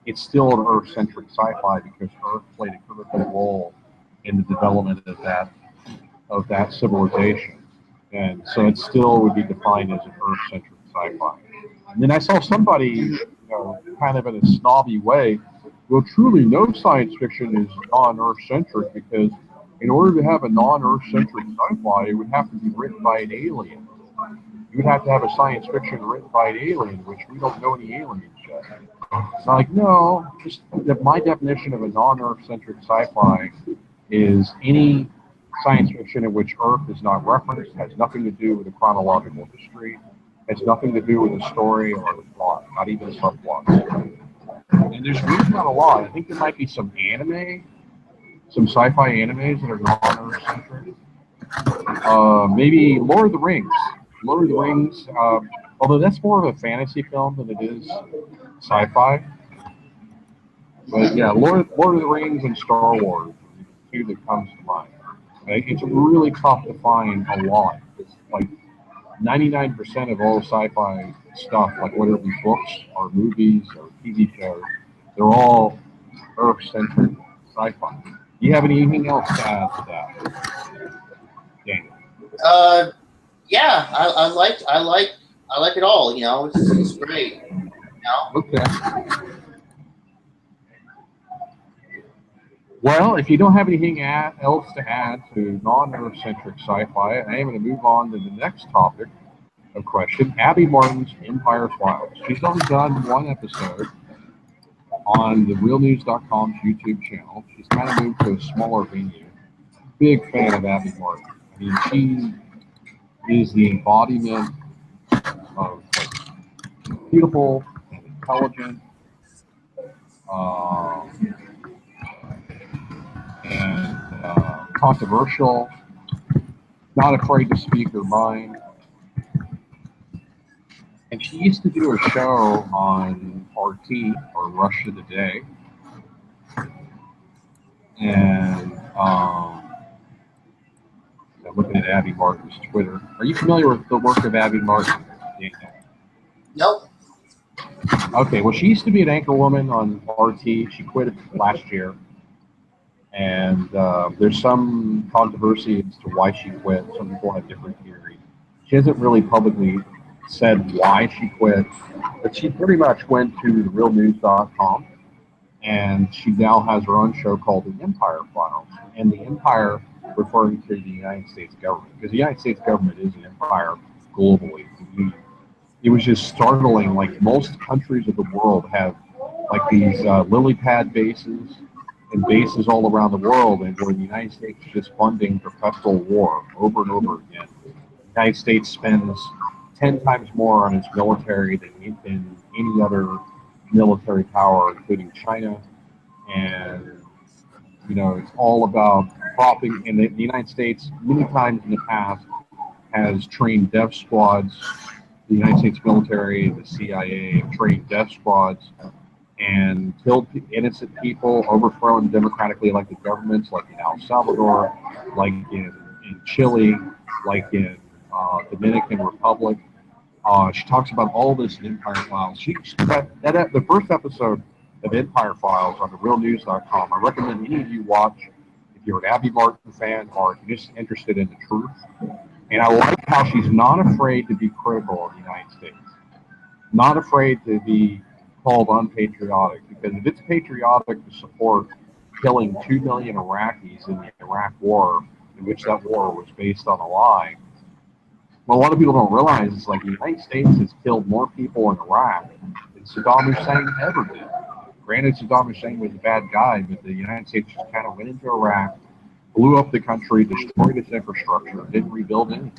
it's still an Earth-centric sci-fi, because Earth played a critical role in the development of that civilization, and so it still would be defined as an Earth-centric sci-fi. And then I saw somebody, you know, kind of in a snobby way, well, truly, no science fiction is non-Earth-centric, because in order to have a non-Earth-centric sci-fi, it would have to be written by an alien. You would have to have a science fiction written by an alien, which we don't know any aliens yet. It's like, no, just my definition of a non-Earth-centric sci-fi is any science fiction in which Earth is not referenced, has nothing to do with a chronological history, Has nothing to do with the story or the plot, not even subplots. And there's really not a lot. I think there might be some anime, some sci-fi animes that are non-Earth centric. Maybe Lord of the Rings. Lord of the Rings, although that's more of a fantasy film than it is sci-fi. But yeah, Lord of the Rings and Star Wars are the two that comes to mind. Right? It's really tough to find a lot. It's like 99% of all sci-fi stuff, like whether it be books or movies or TV shows, they're all Earth-centric sci-fi. Do you have anything else to add to that, Daniel? Yeah, I like it all. You know, it's great. You know? Okay. Well, if you don't have anything else to add to non-Earth-centric sci-fi, I am going to move on to the next topic of question. Abby Martin's Empire Files. She's only done one episode on the RealNews.com's YouTube channel. She's kind of moved to a smaller venue. Big fan of Abby Martin. I mean, she is the embodiment of like, beautiful and intelligent and controversial, not afraid to speak her mind. And she used to do a show on RT, or Russia Today. And I'm looking at Abby Martin's Twitter. Are you familiar with the work of Abby Martin? Nope. Okay, well, she used to be an anchor woman on RT. She quit last year. And there's some controversy as to why she quit. Some people have different theories. She hasn't really publicly said why she quit, but she pretty much went to therealnews.com, and she now has her own show called The Empire Files. And the empire referring to the United States government, because the United States government is an empire globally. It was just startling. Like most countries of the world have like these lily pad bases and bases all around the world, and where the United States is just funding perpetual war over and over again. The United States spends 10 times more on its military than any other military power, including China. And, you know, it's all about propping, and the United States, many times in the past, has trained death squads. The United States military, the CIA, have trained death squads and killed innocent people, overthrown democratically elected governments, like in El Salvador, like in Chile, like in Dominican Republic. She talks about all this in Empire Files. The first episode of Empire Files on therealnews.com, I recommend any of you watch if you're an Abby Martin fan or if you're just interested in the truth. And I like how she's not afraid to be critical of the United States, not afraid to be called unpatriotic, because if it's patriotic to support killing 2 million Iraqis in the Iraq War, in which that war was based on a lie, what a lot of people don't realize is like the United States has killed more people in Iraq than Saddam Hussein ever did. Granted, Saddam Hussein was a bad guy, but the United States just kind of went into Iraq, blew up the country, destroyed its infrastructure, didn't rebuild anything.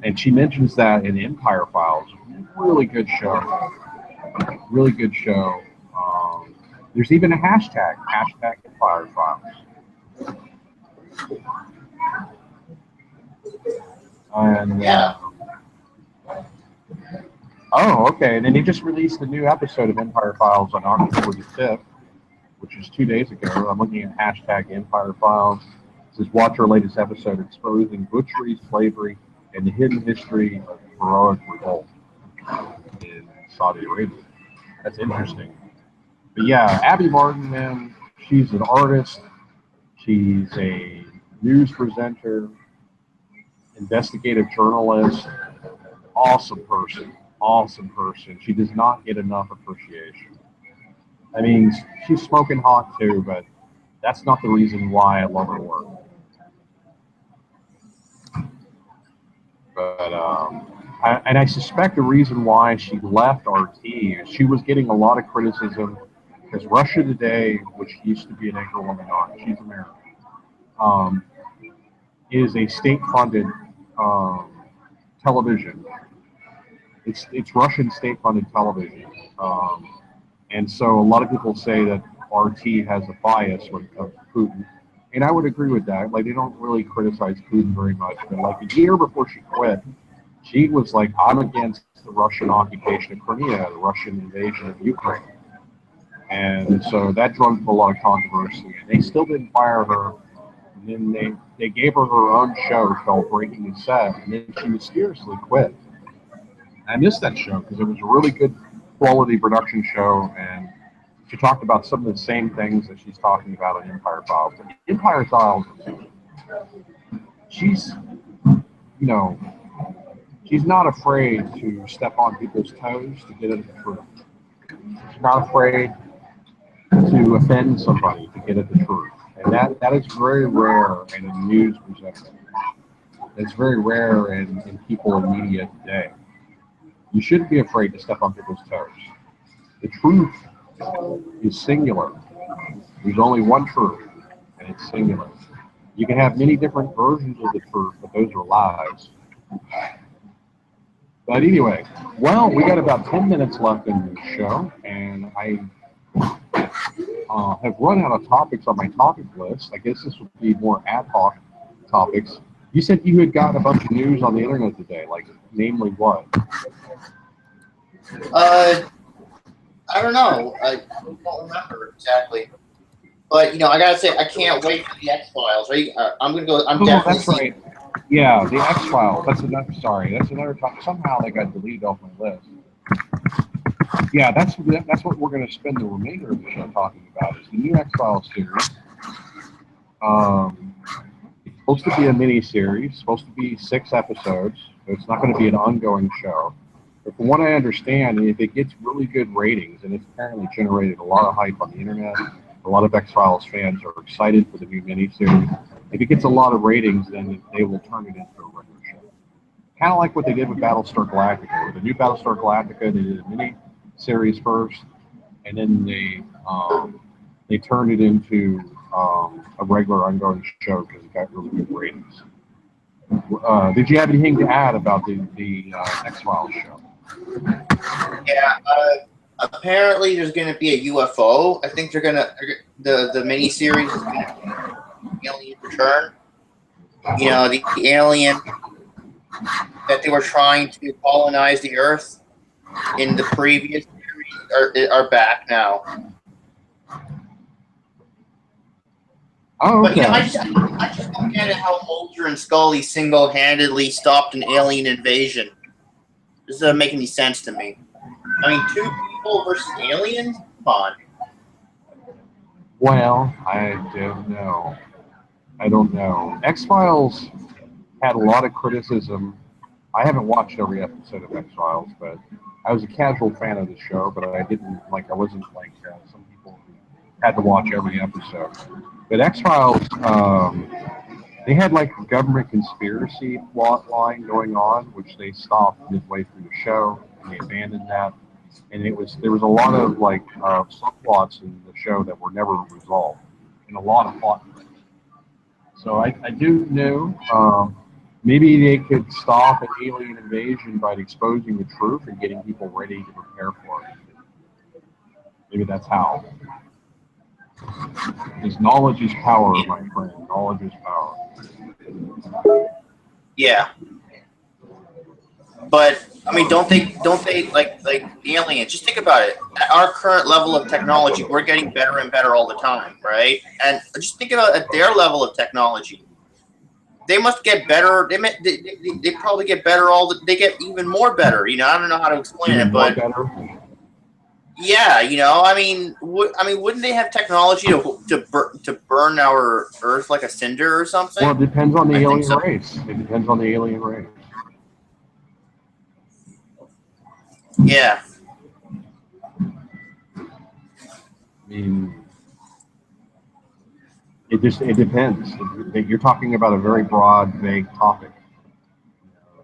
And she mentions that in the Empire Files. Really good show. Really good show. There's even a hashtag Empire Files. And oh, okay. And then they just released a new episode of Empire Files on October the 5th, which is 2 days ago. I'm looking at hashtag Empire Files. It says, watch our latest episode exposing butchery, slavery, and the hidden history of heroic revolt in Saudi Arabia. That's interesting. But yeah, Abby Martin, man, she's an artist. She's a news presenter, investigative journalist, awesome person. Awesome person. She does not get enough appreciation. I mean, she's smoking hot too, but that's not the reason why I love her work. But I suspect the reason why she left RT is she was getting a lot of criticism because Russia Today, which used to be an anchor woman on, she's American, is a state-funded television. It's Russian state-funded television, and so a lot of people say that RT has a bias of Putin, and I would agree with that. Like they don't really criticize Putin very much, but like a year before she quit, she was like, "I'm against the Russian occupation of Crimea, the Russian invasion of Ukraine," and so that drove up a lot of controversy. And they still didn't fire her. And then they gave her own show called Breaking the Set, and then she mysteriously quit. I missed that show because it was a really good quality production show, and she talked about some of the same things that she's talking about in Empire Files. And Empire Files, she's, she's not afraid to step on people's toes to get at the truth. She's not afraid to offend somebody to get at the truth. And that is very rare in a news presenter. It's very rare in people in media today. You shouldn't be afraid to step on people's toes. The truth is singular. There's only one truth, and it's singular. You can have many different versions of the truth, but those are lies. But anyway, well, we got about 10 minutes left in the show, and I have run out of topics on my topic list. I guess this would be more ad hoc topics. You said you had gotten a bunch of news on the internet today, like namely what? I don't know. I don't remember exactly. But I gotta say, I can't wait for the X-Files. Right? I'm gonna go. I'm definitely. That's right. Yeah, the X-Files. That's another topic. Somehow they got deleted off my list. Yeah, that's what we're going to spend the remainder of the show talking about. Is the new X-Files series. It's supposed to be a mini-series. Supposed to be 6 episodes. So it's not going to be an ongoing show. But from what I understand, if it gets really good ratings, and it's apparently generated a lot of hype on the internet, a lot of X-Files fans are excited for the new mini-series. If it gets a lot of ratings, then they will turn it into a regular show. Kind of like what they did with Battlestar Galactica. With the new Battlestar Galactica, they did a mini-series first, and then they turned it into a regular ongoing show because it got really good ratings. Did you have anything to add about the X-Files show? Yeah. Apparently, there's going to be a UFO. I think they're going to the miniseries is going to be Alien Return. The alien that they were trying to colonize the Earth in the previous series are back now. Oh, okay. But I just don't get it how Mulder and Scully single-handedly stopped an alien invasion. This doesn't make any sense to me. I mean, 2 people versus aliens? Come on. Well, I don't know. X-Files had a lot of criticism. I haven't watched every episode of X-Files, but I was a casual fan of the show, but I wasn't like some people who had to watch every episode. But X-Files, they had like a government conspiracy plot line going on, which they stopped midway through the show, and they abandoned that. And there was a lot of like subplots in the show that were never resolved, and a lot of plot. So I do know maybe they could stop an alien invasion by exposing the truth and getting people ready to prepare for it. Maybe that's how. Because knowledge is power, my friend. Knowledge is power. Yeah. But I mean, don't they like the aliens? Just think about it. At our current level of technology, we're getting better and better all the time, right? And just think about at their level of technology, they must get better. They probably get better they get even more better. I don't know how to explain it, but yeah, I mean, wouldn't they have technology to burn our Earth like a cinder or something? Well, it depends on the alien race. It depends on the alien race. Yeah. I mean, it depends. You're talking about a very broad, vague topic.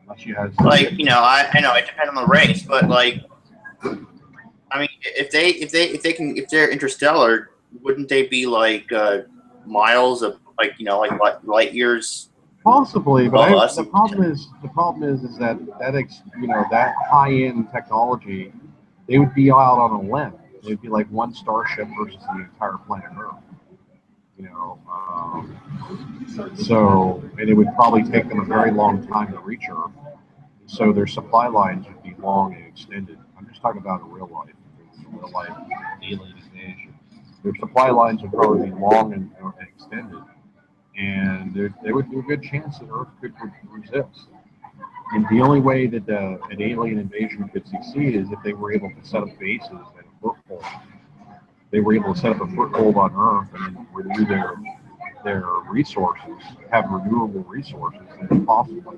Unless you have I know it depends on the race, but like, I mean, if they're interstellar, wouldn't they be like miles of like light years Possibly, but Well, us. the problem is that that high-end technology, they would be out on a limb. They'd be like one starship versus the entire planet Earth. And it would probably take them a very long time to reach Earth. So their supply lines would be long and extended. I'm just talking about in real life. Real life alien invasion. Their supply lines would probably be long and extended. And there would be a good chance that Earth could resist. And the only way that an alien invasion could succeed is if they were able to set up bases at a foothold. They were able to set up a foothold on Earth and then renew their resources, have renewable resources, and possibly.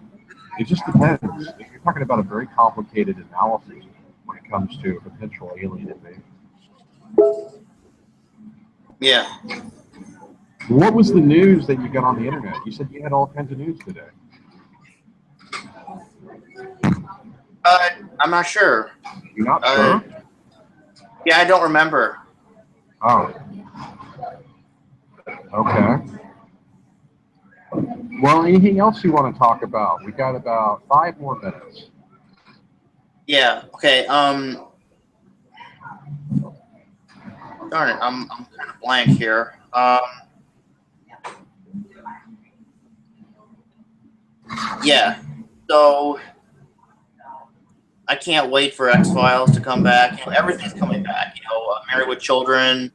It just depends. You're talking about a very complicated analysis when it comes to a potential alien invasion. Yeah. What was the news that you got on the internet? You said you had all kinds of news today. I'm not sure. You're not sure? Yeah, I don't remember. Oh. Okay. Well, anything else you want to talk about? We got about 5 more minutes. Yeah. Okay. Darn it. I'm kind of blank here. Yeah. So I can't wait for X-Files to come back. Everything's coming back. Married with Children,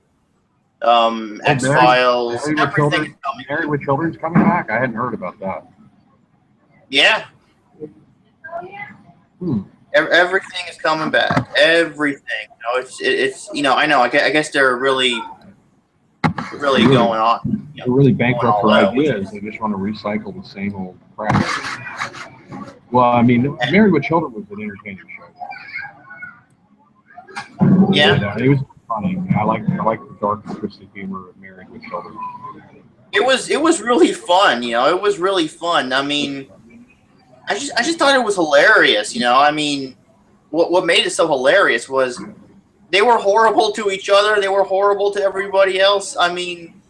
X-Files, everything is coming. Married with Children's coming back? I hadn't heard about that. Yeah. Everything is coming back. Everything. It's I know. I guess they're really going on. They're really bankrupt for ideas. They just want to recycle the same old crap. Well, I mean, Married with Children was an entertaining show. Yeah. It was funny. I like the dark and twisted humor of Married with Children. It was really fun. It was really fun. I mean, I just thought it was hilarious. I mean, what made it so hilarious was they were horrible to each other. They were horrible to everybody else. I mean,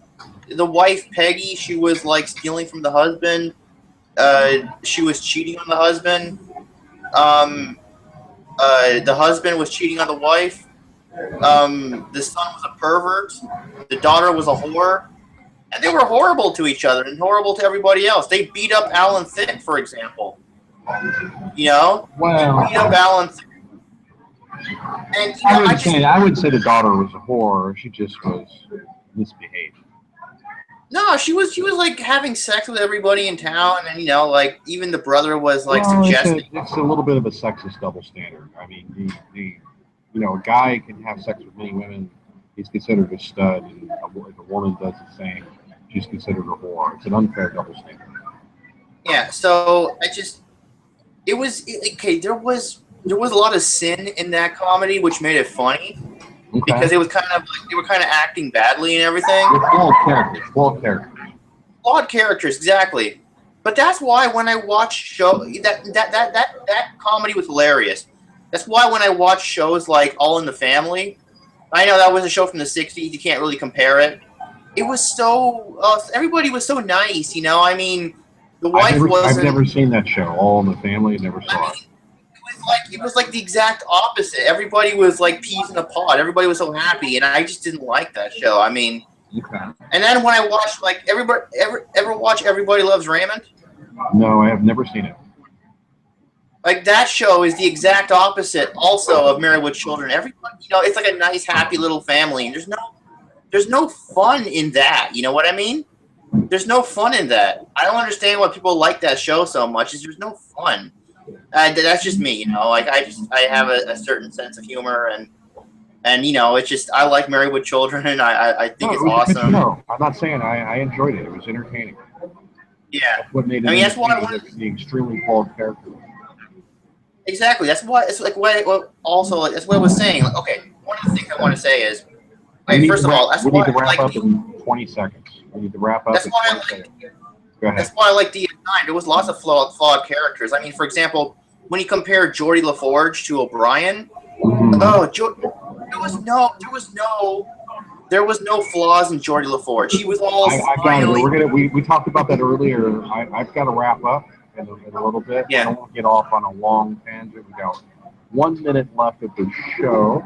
the wife Peggy, she was like stealing from the husband. She was cheating on the husband. The husband was cheating on the wife. The son was a pervert. The daughter was a whore. And they were horrible to each other and horrible to everybody else. They beat up Alan Thicke, for example. Wow. They beat up Alan Thicke. And, I would say the daughter was a whore. She just was misbehaved. No, she was like having sex with everybody in town, and like even the brother was like suggesting. It's a little bit of a sexist double standard. I mean, a guy can have sex with many women. He's considered a stud, and if a woman does the same, she's considered a whore. It's an unfair double standard. Yeah. So there was a lot of sin in that comedy, which made it funny. Okay. Because it was kind of like they were kind of acting badly and everything. Flawed characters, exactly. But that's why when I watch that comedy was hilarious. That's why when I watch shows like All in the Family, I know that was a show from the '60s. You can't really compare it. It was so everybody was so nice. I mean, the wife wasn't. I've never seen that show. All in the Family. Never saw it. It was like the exact opposite. Everybody was like peas in a pod. Everybody was so happy, and I just didn't like that show. I mean, and then when I watched ever watch Everybody Loves Raymond? No, I have never seen it. Like that show is the exact opposite, also of Married with Children. Everybody, it's like a nice, happy little family, and there's no fun in that. You know what I mean? There's no fun in that. I don't understand why people like that show so much. There's no fun. That's just me, Like I have a certain sense of humor, and it's just I like Married with Children, and I think it's awesome. No, I'm not saying I enjoyed it. It was entertaining. Yeah, that's what made it. That's why the extremely flawed character. Exactly. That's why it's like also that's what I was saying. Like, okay, one of the things I want to say is, first of all, that's why we need to wrap up in 20 seconds. We need to wrap up. That's why I like. That's why I like DS9. There was lots of flawed characters. I mean, for example, when you compare Geordie LaForge to O'Brien, there was no There was no flaws in Geordie LaForge. He was all I got it. smiling. We talked about that earlier. I've got to wrap up in a little bit. Yeah. I don't want to get off on a long tangent. We got 1 minute left of the show,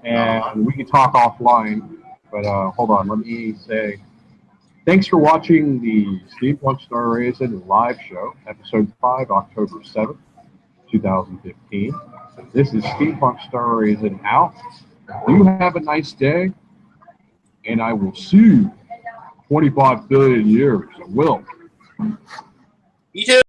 and we can talk offline. But hold on, let me say thanks for watching the Steampunk Star Raisin live show, episode 5, October 7th, 2015. This is Steampunk Star Raisin out. You have a nice day, and I will see you 25 billion years. I will. You too.